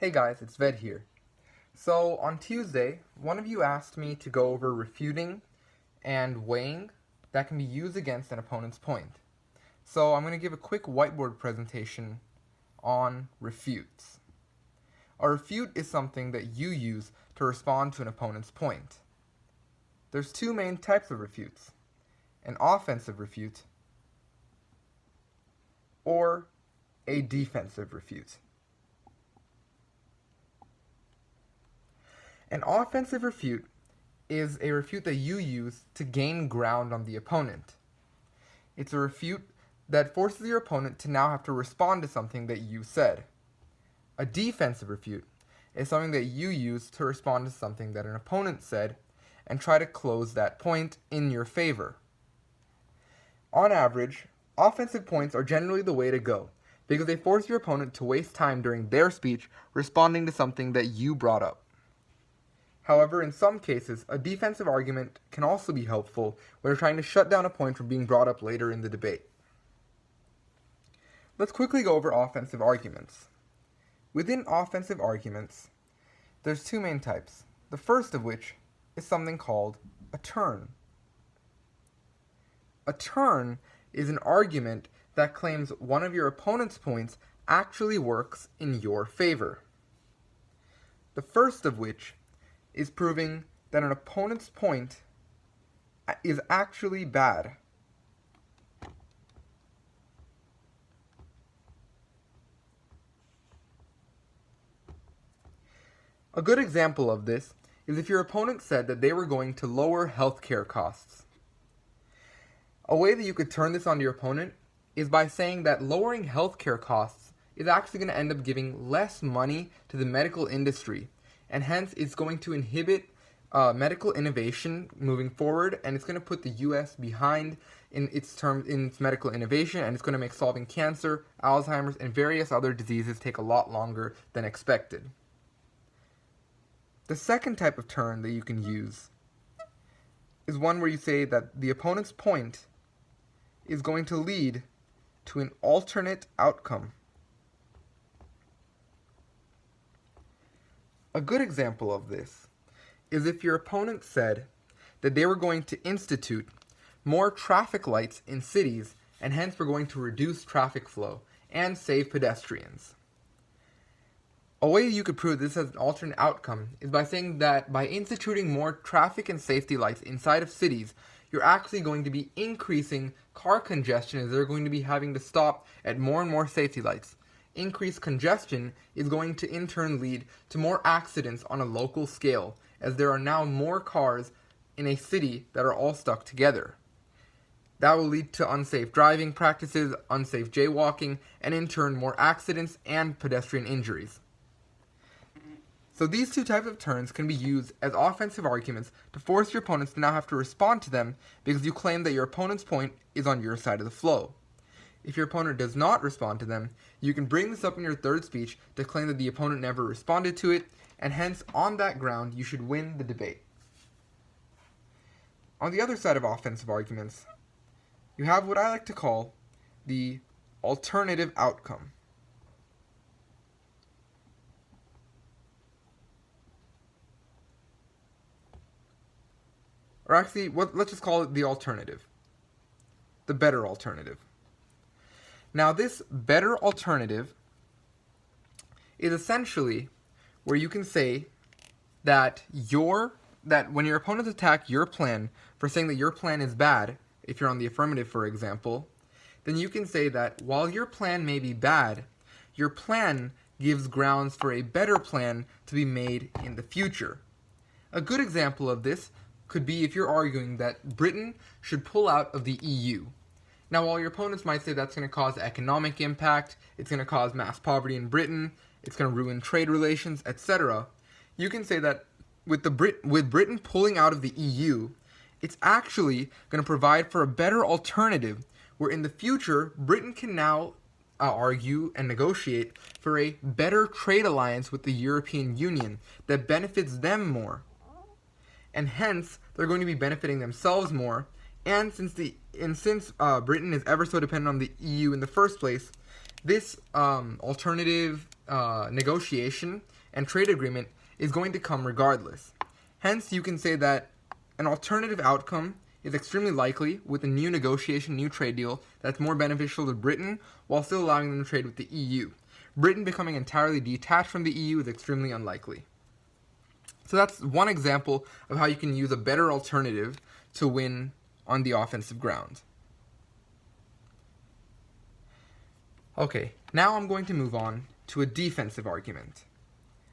Hey guys, it's Ved here. So on Tuesday, one of you asked me to go over refuting and weighing that can be used against an opponent's point. So I'm going to give a quick whiteboard presentation on refutes. A refute is something that you use to respond to an opponent's point. There's two main types of refutes: an offensive refute or a defensive refute. An offensive refute is a refute that you use to gain ground on the opponent. It's a refute that forces your opponent to now have to respond to something that you said. A defensive refute is something that you use to respond to something that an opponent said and try to close that point in your favor. On average, offensive points are generally the way to go because they force your opponent to waste time during their speech responding to something that you brought up. However, in some cases, a defensive argument can also be helpful when you're trying to shut down a point from being brought up later in the debate. Let's quickly go over offensive arguments. Within offensive arguments, there's two main types, the first of which is something called a turn. A turn is an argument that claims one of your opponent's points actually works in your favor. The first of which is proving that an opponent's point is actually bad. A good example of this is if your opponent said that they were going to lower healthcare costs. A way that you could turn this onto your opponent is by saying that lowering healthcare costs is actually going to end up giving less money to the medical industry, and hence it's going to inhibit medical innovation moving forward, and it's going to put the U.S. behind in its medical innovation, and it's going to make solving cancer, Alzheimer's, and various other diseases take a lot longer than expected. The second type of turn that you can use is one where you say that the opponent's point is going to lead to an alternate outcome. A good example of this is if your opponent said that they were going to institute more traffic lights in cities and hence were going to reduce traffic flow and save pedestrians. A way you could prove this as an alternate outcome is by saying that by instituting more traffic and safety lights inside of cities, you're actually going to be increasing car congestion as they're going to be having to stop at more and more safety lights. Increased congestion is going to in turn lead to more accidents on a local scale, as there are now more cars in a city that are all stuck together. That will lead to unsafe driving practices, unsafe jaywalking, and in turn more accidents and pedestrian injuries. So these two types of turns can be used as offensive arguments to force your opponents to now have to respond to them because you claim that your opponent's point is on your side of the flow. If your opponent does not respond to them, you can bring this up in your third speech to claim that the opponent never responded to it, and hence, on that ground, you should win the debate. On the other side of offensive arguments, you have what I like to call the alternative outcome. Or actually, let's just call it the alternative. The better alternative. Now, this better alternative is essentially where you can say that when your opponents attack your plan for saying that your plan is bad, if you're on the affirmative, for example, then you can say that while your plan may be bad, your plan gives grounds for a better plan to be made in the future. A good example of this could be if you're arguing that Britain should pull out of the EU. Now, while your opponents might say that's going to cause economic impact, it's going to cause mass poverty in Britain, it's going to ruin trade relations, etc., you can say that with Britain pulling out of the EU, it's actually going to provide for a better alternative where in the future, Britain can now argue and negotiate for a better trade alliance with the European Union that benefits them more. And hence, they're going to be benefiting themselves more. And since Britain is ever so dependent on the EU in the first place, this alternative negotiation and trade agreement is going to come regardless. Hence, you can say that an alternative outcome is extremely likely with a new negotiation, new trade deal that's more beneficial to Britain while still allowing them to trade with the EU. Britain becoming entirely detached from the EU is extremely unlikely. So that's one example of how you can use a better alternative to win on the offensive ground. Okay, now I'm going to move on to a defensive argument.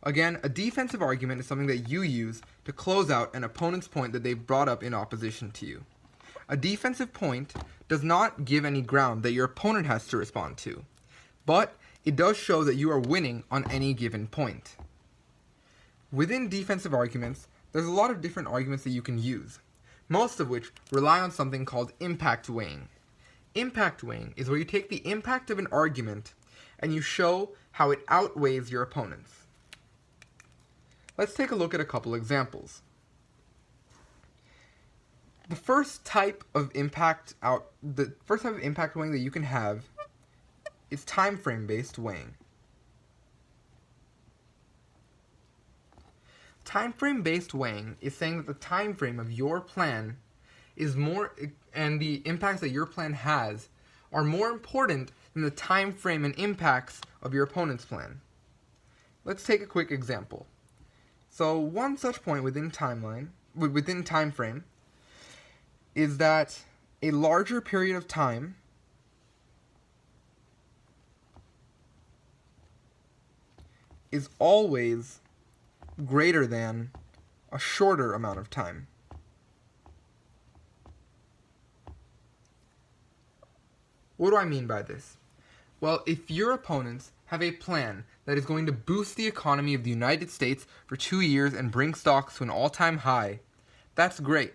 Again, a defensive argument is something that you use to close out an opponent's point that they've brought up in opposition to you. A defensive point does not give any ground that your opponent has to respond to, but it does show that you are winning on any given point. Within defensive arguments, there's a lot of different arguments that you can use, most of which rely on something called impact weighing. Impact weighing is where you take the impact of an argument and you show how it outweighs your opponent's. Let's take a look at a couple examples. The first type of impact weighing that you can have is time frame based weighing. Time frame based weighing is saying that the time frame of your plan is more, and the impacts that your plan has are more important than the time frame and impacts of your opponent's plan. Let's take a quick example. So one such point within time frame is that a larger period of time is always greater than a shorter amount of time. What do I mean by this? Well, if your opponents have a plan that is going to boost the economy of the United States for 2 years and bring stocks to an all-time high, that's great.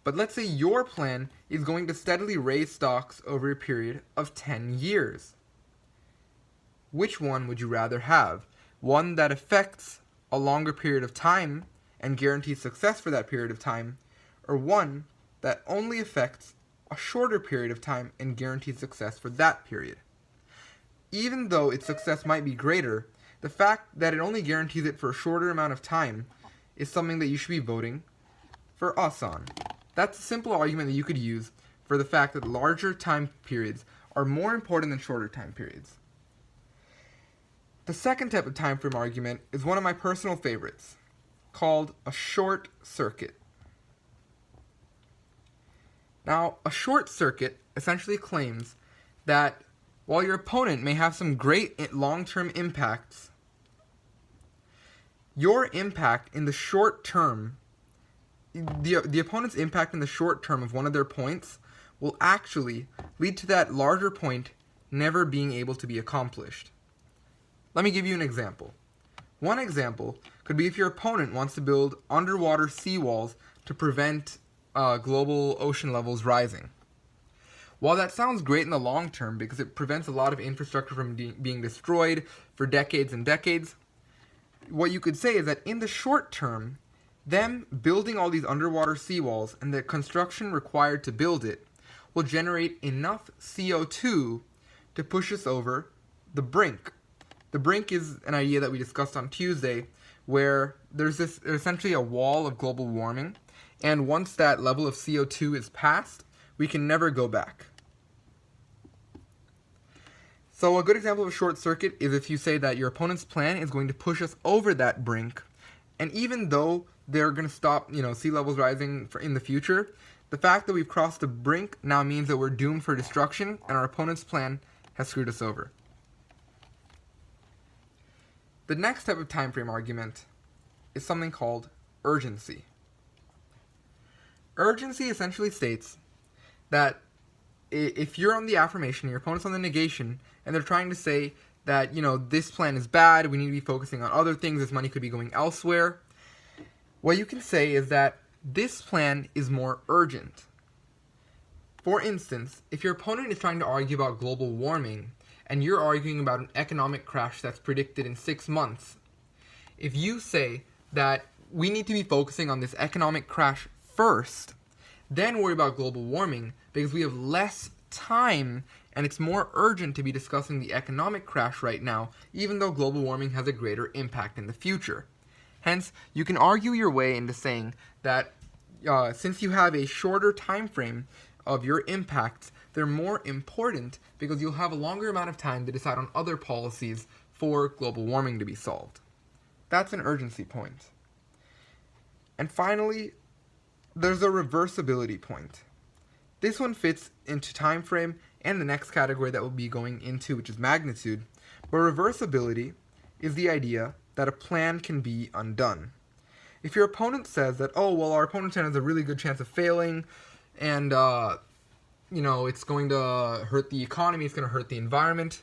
But let's say your plan is going to steadily raise stocks over a period of 10 years. Which one would you rather have? One that affects a longer period of time and guarantees success for that period of time, or one that only affects a shorter period of time and guarantees success for that period? Even though its success might be greater, the fact that it only guarantees it for a shorter amount of time is something that you should be voting for us on. That's a simple argument that you could use for the fact that larger time periods are more important than shorter time periods. The second type of time frame argument is one of my personal favorites, called a short circuit. Now, a short circuit essentially claims that while your opponent may have some great long-term impacts, your impact in the short term, the opponent's impact in the short term of one of their points will actually lead to that larger point never being able to be accomplished. Let me give you an example. One example could be if your opponent wants to build underwater seawalls to prevent global ocean levels rising. While that sounds great in the long term because it prevents a lot of infrastructure from being destroyed for decades and decades, what you could say is that in the short term, them building all these underwater seawalls and the construction required to build it will generate enough CO2 to push us over the brink. The brink is an idea that we discussed on Tuesday where there's essentially a wall of global warming, and once that level of CO2 is passed, we can never go back. So a good example of a short circuit is if you say that your opponent's plan is going to push us over that brink, and even though they're going to stop, sea levels rising in the future, the fact that we've crossed the brink now means that we're doomed for destruction, and our opponent's plan has screwed us over. The next type of time frame argument is something called urgency. Urgency essentially states that if you're on the affirmation, your opponent's on the negation, and they're trying to say that, this plan is bad, we need to be focusing on other things, this money could be going elsewhere, what you can say is that this plan is more urgent. For instance, if your opponent is trying to argue about global warming, and you're arguing about an economic crash that's predicted in 6 months, if you say that we need to be focusing on this economic crash first, then worry about global warming, because we have less time and it's more urgent to be discussing the economic crash right now, even though global warming has a greater impact in the future. Hence, you can argue your way into saying that since you have a shorter time frame of your impacts, they're more important because you'll have a longer amount of time to decide on other policies for global warming to be solved. That's an urgency point. And finally, there's a reversibility point. This one fits into time frame and the next category that we'll be going into, which is magnitude. But reversibility is the idea that a plan can be undone. If your opponent says that, oh, well, our opponent has a really good chance of failing, and, it's going to hurt the economy, it's going to hurt the environment.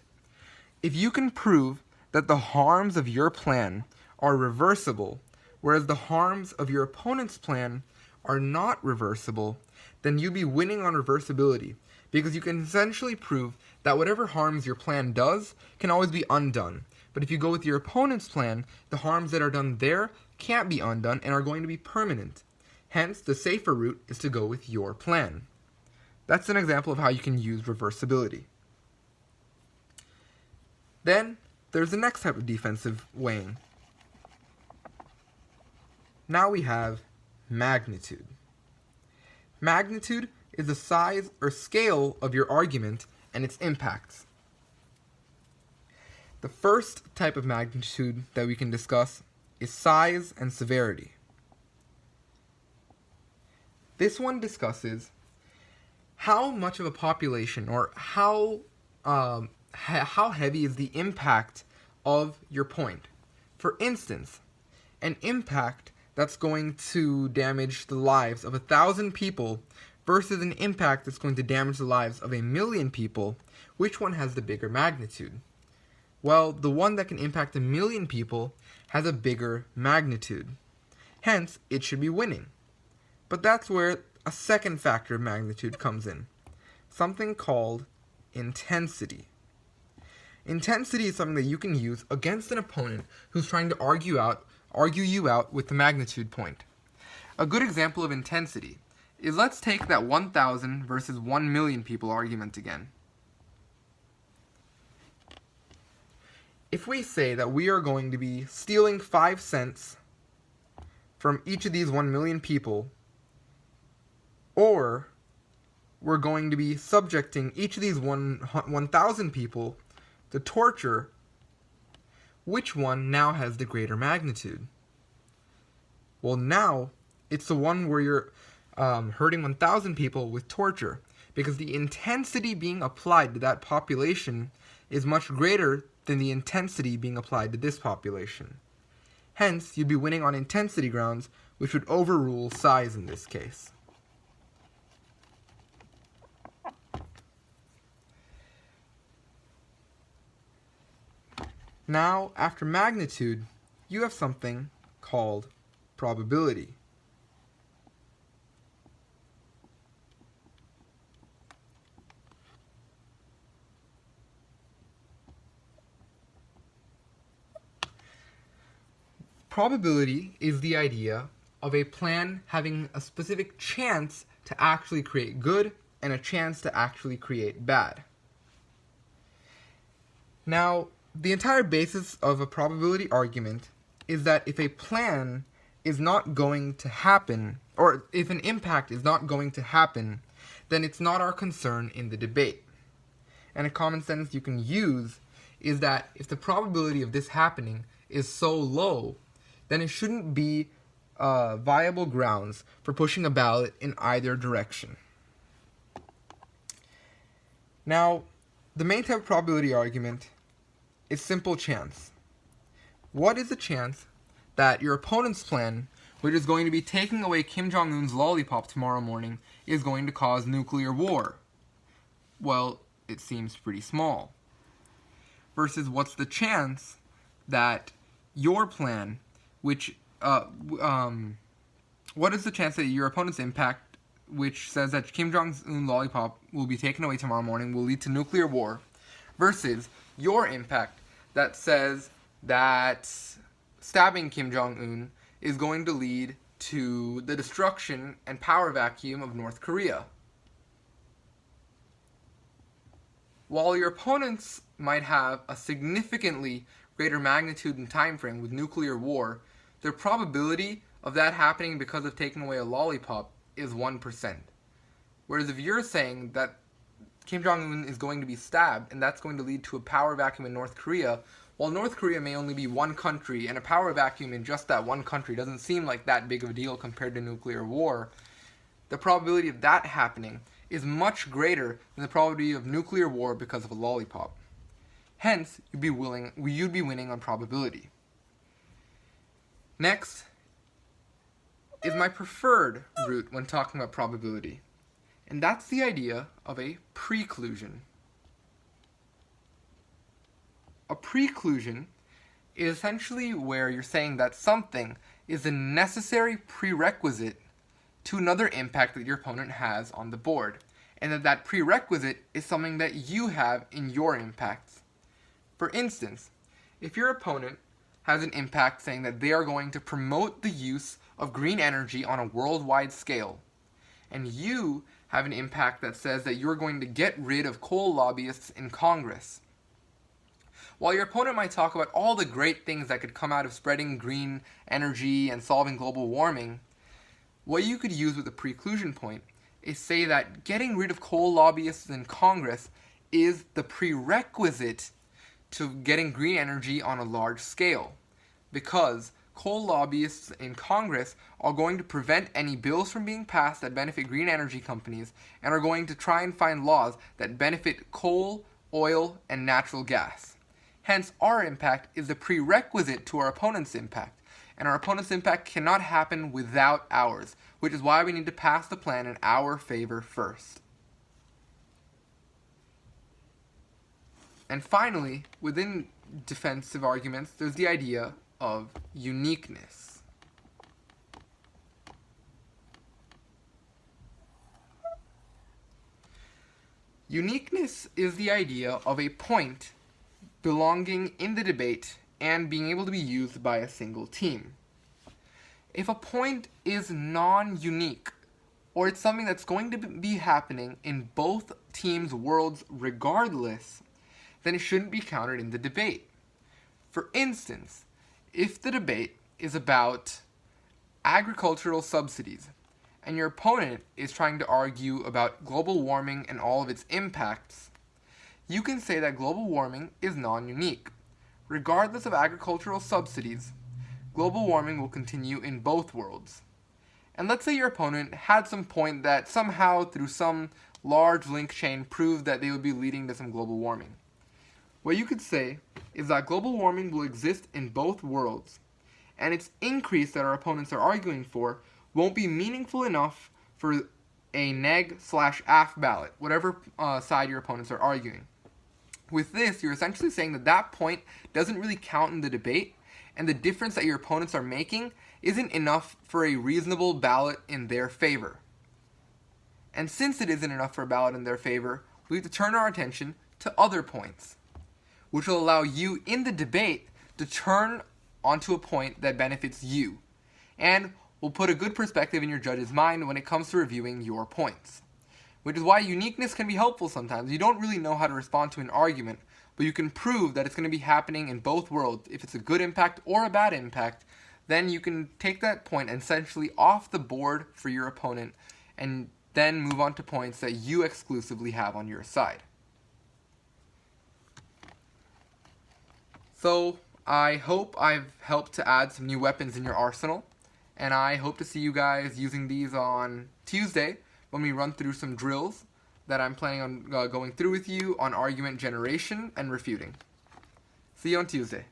If you can prove that the harms of your plan are reversible, whereas the harms of your opponent's plan are not reversible, then you'd be winning on reversibility, because you can essentially prove that whatever harms your plan does can always be undone. But if you go with your opponent's plan, the harms that are done there can't be undone and are going to be permanent. Hence, the safer route is to go with your plan. That's an example of how you can use reversibility. Then, there's the next type of defensive weighing. Now we have magnitude. Magnitude is the size or scale of your argument and its impacts. The first type of magnitude that we can discuss is size and severity. This one discusses how much of a population or how heavy is the impact of your point. For instance, an impact that's going to damage the lives of 1,000 people versus an impact that's going to damage the lives of 1,000,000 people, which one has the bigger magnitude? Well, the one that can impact 1,000,000 people has a bigger magnitude. Hence, it should be winning. But that's where a second factor of magnitude comes in, something called intensity. Intensity is something that you can use against an opponent who's trying to argue you out with the magnitude point. A good example of intensity is, let's take that 1,000 versus 1,000,000 people argument again. If we say that we are going to be stealing 5 cents from each of these 1,000,000 people, or we're going to be subjecting each of these 1,000 people to torture, which one now has the greater magnitude? Well, now it's the one where you're hurting 1,000 people with torture, because the intensity being applied to that population is much greater than the intensity being applied to this population. Hence, you'd be winning on intensity grounds, which would overrule size in this case. Now, after magnitude, you have something called probability. Probability is the idea of a plan having a specific chance to actually create good and a chance to actually create bad. Now, the entire basis of a probability argument is that if a plan is not going to happen, or if an impact is not going to happen, then it's not our concern in the debate. And a common sentence you can use is that if the probability of this happening is so low, then it shouldn't be viable grounds for pushing a ballot in either direction. Now, the main type of probability argument is simple chance. What is the chance that your opponent's plan, which is going to be taking away Kim Jong-un's lollipop tomorrow morning, is going to cause nuclear war? Well, it seems pretty small. Versus what's the chance that your plan, what is the chance that your opponent's impact, which says that Kim Jong-un lollipop will be taken away tomorrow morning, will lead to nuclear war, versus your impact that says that stabbing Kim Jong-un is going to lead to the destruction and power vacuum of North Korea? While your opponents might have a significantly greater magnitude and time frame with nuclear war, their probability of that happening because of taking away a lollipop is 1%. Whereas if you're saying that Kim Jong-un is going to be stabbed and that's going to lead to a power vacuum in North Korea, while North Korea may only be one country and a power vacuum in just that one country doesn't seem like that big of a deal compared to nuclear war, the probability of that happening is much greater than the probability of nuclear war because of a lollipop. Hence, you'd be winning on probability. Next is my preferred route when talking about probability, and that's the idea of a preclusion. A preclusion is essentially where you're saying that something is a necessary prerequisite to another impact that your opponent has on the board, and that prerequisite is something that you have in your impacts. For instance, if your opponent has an impact saying that they are going to promote the use of green energy on a worldwide scale, and you have an impact that says that you're going to get rid of coal lobbyists in Congress, while your opponent might talk about all the great things that could come out of spreading green energy and solving global warming, what you could use with a preclusion point is say that getting rid of coal lobbyists in Congress is the prerequisite to getting green energy on a large scale, because coal lobbyists in Congress are going to prevent any bills from being passed that benefit green energy companies and are going to try and find laws that benefit coal, oil, and natural gas. Hence, our impact is the prerequisite to our opponent's impact, and our opponent's impact cannot happen without ours, which is why we need to pass the plan in our favor first. And finally, within defensive arguments, there's the idea of uniqueness. Uniqueness is the idea of a point belonging in the debate and being able to be used by a single team. If a point is non-unique, or it's something that's going to be happening in both teams' worlds regardless, then it shouldn't be counted in the debate. For instance, if the debate is about agricultural subsidies, and your opponent is trying to argue about global warming and all of its impacts, you can say that global warming is non-unique. Regardless of agricultural subsidies, global warming will continue in both worlds. And let's say your opponent had some point that somehow through some large link chain proved that they would be leading to some global warming. What you could say is that global warming will exist in both worlds, and its increase that our opponents are arguing for won't be meaningful enough for a neg/af ballot, whatever side your opponents are arguing. With this, you're essentially saying that that point doesn't really count in the debate, and the difference that your opponents are making isn't enough for a reasonable ballot in their favor. And since it isn't enough for a ballot in their favor, we have to turn our attention to other points, which will allow you in the debate to turn onto a point that benefits you, and will put a good perspective in your judge's mind when it comes to reviewing your points. Which is why uniqueness can be helpful sometimes. You don't really know how to respond to an argument, but you can prove that it's going to be happening in both worlds. If it's a good impact or a bad impact, then you can take that point essentially off the board for your opponent and then move on to points that you exclusively have on your side. So I hope I've helped to add some new weapons in your arsenal, and I hope to see you guys using these on Tuesday when we run through some drills that I'm planning on going through with you on argument generation and refuting. See you on Tuesday.